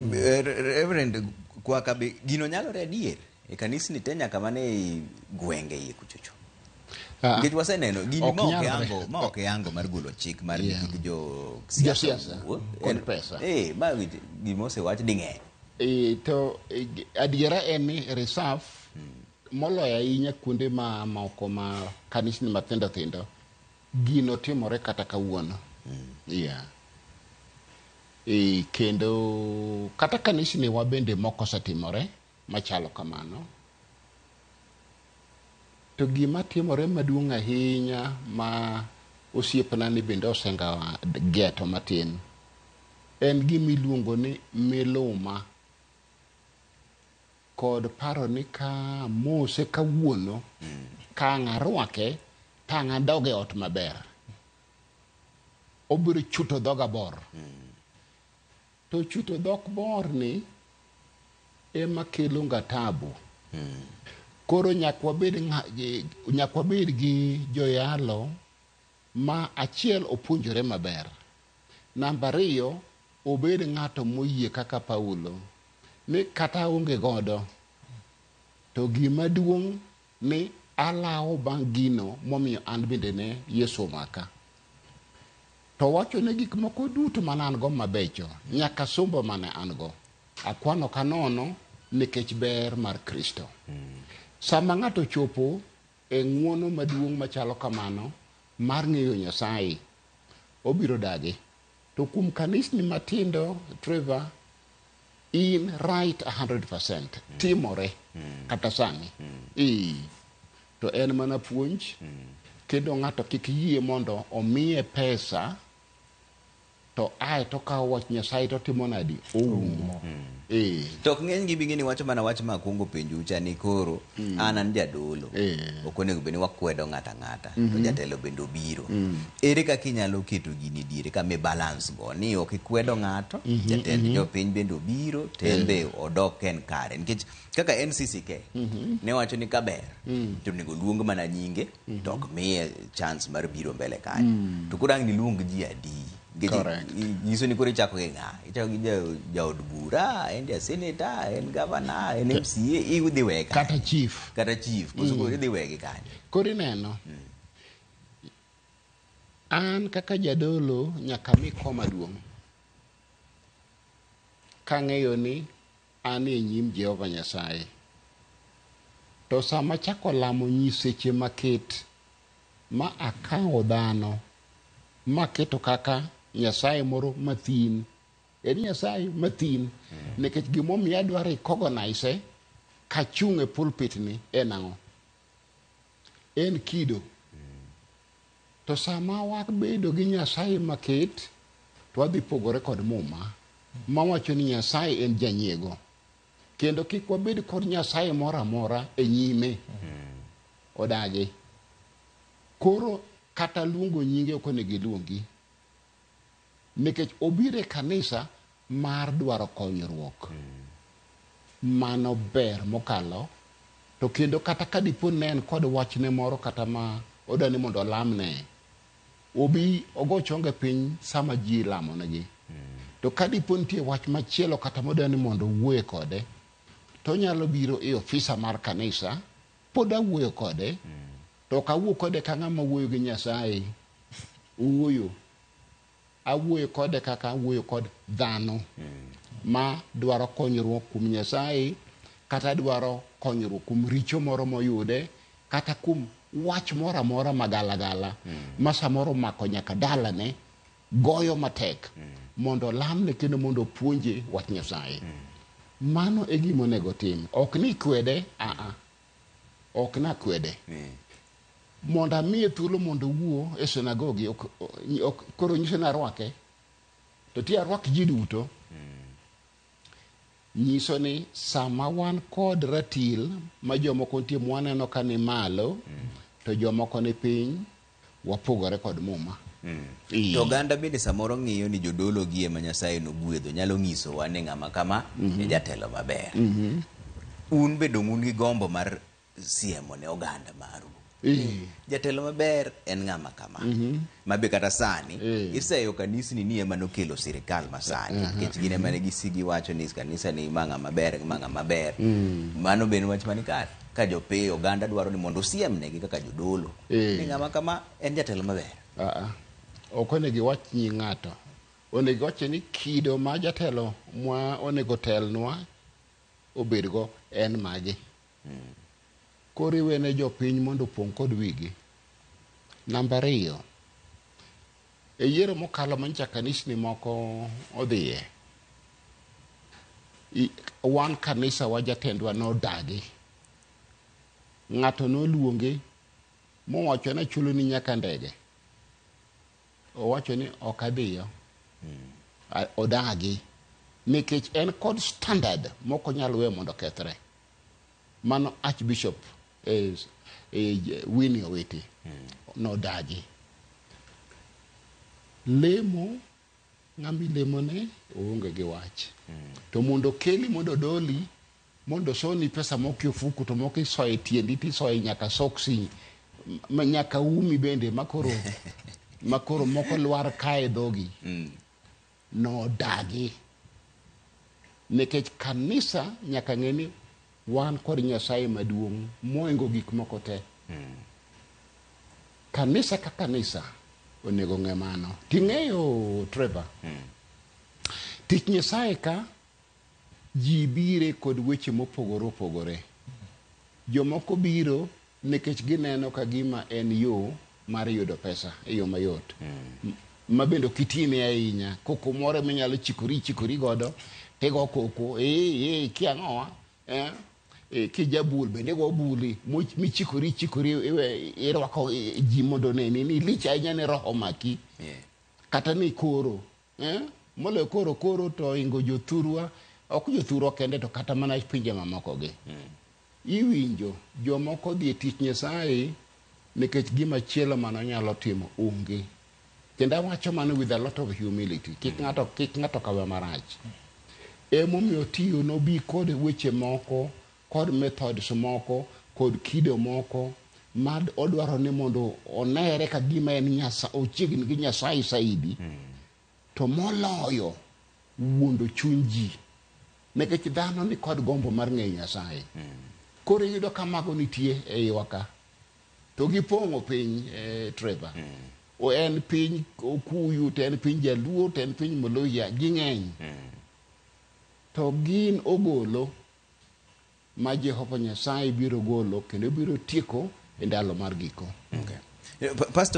Reverend kwa kabe gino nyalo redier e kanisni te nyaka mane gwenge yi kuchocho. Ngech waseneno gini ma ok yango mar golo chik mar gig jo siasa kod pesa. Ma gimo osewach ding'e. To adiera en ni reserve moloyo ahinya kuonde ma moko ma kanisni mathindo thindo gino timore kata kawuono. Kendo kata kanisni wa bende moko osetimore machalo kamano. To gima timore maduong' ahinya ma osiepna ni bende osenga geto matin en gima iluongo ni miluma kod paro ni ka mose kawuono ka ng'arwake ta ng'adoge ot maber obiro chuto dhoga bor. To chuto dhok bor ni ema kelo ngatabu. Koro nyakwa bed gi joyalo ma achiel opuonjore maber. Namba 2 obed ng'ato moyie kaka Paulo ni kata onge godo to gima duong' ni alawo bang' gino momiyo an bende ne Yesu maka. To wacho ne gik moko duto man an go mabecho nyaka sombo mane an go akwano kanono nikech ber mar Kristo. Sama ng'ato chopo e ng'wono maduong' machalo kamano mar ng'eyo Nyasaye obiro dagi. To kum kanisni matindo Trevor in right 100% timore kata sani. To en mana puonj kendo ng'ato kik yie mondo omiye pesa to ai to ka wach Nyasaye to timo nadi oumo. Tok ng'eny gi bingeni wacho mana wach makungo penju cha ni koro an jadolo okonego beni wakwedo ng'ata to jatelo bende obiro. Ere kaka inyalo keto gini diere ka me balance go ni ok ikwedo ng'ato jatend jopiny bende obiro tembe odok ken kare nikech kaka NCCK ne wacho ni kaber to nego luong mana nyinge to ok miye chance mar biro mbele kanyo. To kurang ni luong ji adi. Yiso ni kore chako gi ng'a ichako gi jaod bura en ja senator en governor en MCA idhi weka kata chief kusuko idhi wegi kanyo. Kori neno an kaka jadolo nyaka mi koma duong' kang'eyo ni an e nyim Jehova Nyasaye. To sama chako lamo nyiseche maket ma akawo dhano maketo kaka Nyasaye moro mathin. En Nyasaye mathin nikech gimomiyo adwaro recognize kachung' e pulpit ni en ang'o? En kido. To sama wabedo gi Nyasaye maket to wadhi pogore kod muma mawacho ni Nyasaye en janyiego. Kendo kik wabed kod Nyasaye moro amora e nyime odagi. Koro kata luongo nyinge ok onego iluongi nikech obire kanisa mar dwaro konyruok. Mano ber mokalo. To kendo kata kadipo nen kod wachne moro kata ma odani mondo lamne obi ogo chonge piny sama ji lamo negi. To kadipo nitie wach machielo kata modani mondo wuoye kode to nyalo biro e ofisa mar kanisa pod awuoyo kode to kawuo kode ka ng'ama wuoyo gi Nyasaye. Awuoyo kode kaka awuoyo kod dhano ma dwaro konyruok kuom Nyasaye kata dwaro konyruok kuom richo moro moyude kata kuom wach moro amora magalagala ma samoro mako nyaka dalane goyo matek mondo lamne kendo mondo puonje wach Nyasaye. Mano e gima onego tim. Ok ni kwede ok na kwede. Mondo amiye thuolo mondo wuo e sinagogi koro nyiso na rwake to ti arwak ji duto. Nyiso ni sama wan kod ratil ma jomoko nitie mwaneno ka ni malo to jomoko ni piny wapogore kod muma. To ganda bende samoro ng'iyo ni jodolo gie ma Nyasaye no gwedho nyalo nyiso wane ng'ama kama e jatelo maber. Un bedo un gi gombo mar siemo ne oganda maru Jatelo maber en ng'ama kama. Mabe kata sani iseyo kanisni ni ema nokelo sirikal masani nikech gin ema ne gisigi wacho ni kanisa ni mang'a maber mang'a maber. Mano ben wach mani kare. Ka jopiny oganda dwaro ni mondo siemnegi kaka jodolo ni ng'ama kama en jatelo maber. Ok onego wach nyi ng'ato. Onego wach ni kido ma jatelo mwa onego telnwa obedgo en magi. Koriwene jopiny mondo pong' kod wigi. Namba 2, e yiero mokalo mancha kanisni moko odhiye, wan kanisa wa jatendwa nodagi. Ng'ato noluonge mowacho na chulo ni nyaka ndege. Owacho ni ok adhiyo. Odagi nikech en kod standard moko nyalo we mondo kethre. Mano Archbishop Winnie Owiti nodagi. Lemo ng'ami lemone oonge gi wach. To mondo keli mondo doli mondo soni pesa moko ofuku to moko isoe tiendi tisoe nyaka soksi nyaka umi bende makoro moko lwar kae dhogi. Nodagi. Nikech kanisa nyaka ng'eni wan kod Nyasaye maduong' moingo gik moko te. Kanisa ka kanisa onego ng'e mano. Ting'eyo Trevor. Tich Nyasaye ka ji bire kod weche mopogore opogore. Jomoko biro nikech gineno ka gima en yo mar yudo pesa e yo mayot. Ma bendo kitime ahinya. Koko more minyalo chikori godo. Tego koko. Kiang'owa. Kijabul bende go buli. Michikori irwako ji mondo neni. Ni licha ahinya ne roho maki. Kata ni koro. Molo koro to ingo jothurwa. Ok jothurwa kende to kata mana pinje mamoko gi. Iwinjo jomoko dhi tich Nyasaye nikech gima chielo mano nyalo timo onge. Kendo awacho mano with a lot of humility. Kik ng'ato kawe marach. Emomiyo tiyo nobi kod weche moko, kod methods moko, kod kido moko, mad odwaro ni mondo onere ka gima en ochiegni gi Nyasaye saidi. To moloyo wuondo chuny ji. Nikech dhano ni kod gombo mar ng'eyo Nyasaye. Koro yudo ka mago nitie e iwa ka. To gipong'o piny Trevor. O en piny Okuyu, to en piny Jaluo, to en piny Muluhya, ging'eny. To gin ogolo ma Jehova Nyasaye biro golo kendo biro tieko e ndalo mar giko. Pastor